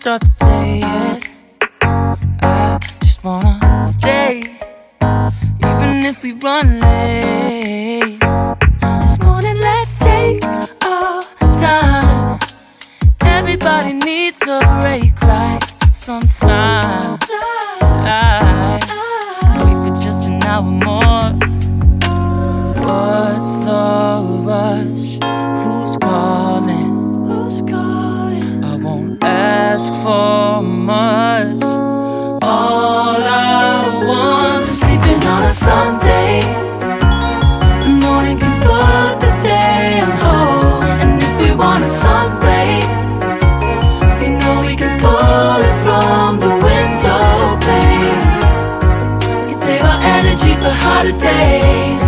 start the day yet. I just wanna stay, even if we run late. This morning let's take our time. Everybody needs a break, right? Sometimes I wait for just an hour more. What's the rush? Who's calling? Who's calling? I won't ask for much. All I want is sleeping on a Sunday. The morning can put the day on hold. And if we want a sun ray, we know we can pull it from the window pane. We can save our energy for hotter days.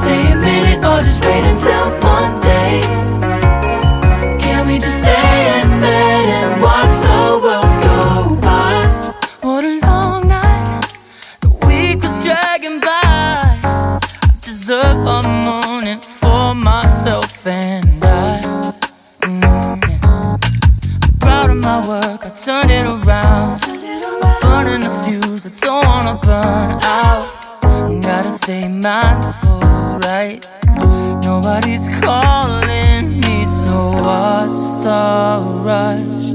Stay a minute or just wait until Monday. Can we just stay in bed and watch the world go by? What a long night, the week was dragging by. I deserve a morning for myself and I. I'm proud of my work, I turned it around. I'm burning the fuse, I don't wanna burn out. Gotta stay mindful, right? Nobody's calling me, so what's the rush?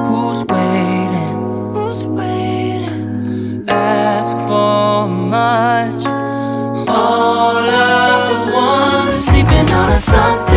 Who's waiting? Who's waiting? Ask for much. All I want is sleeping on a Sunday.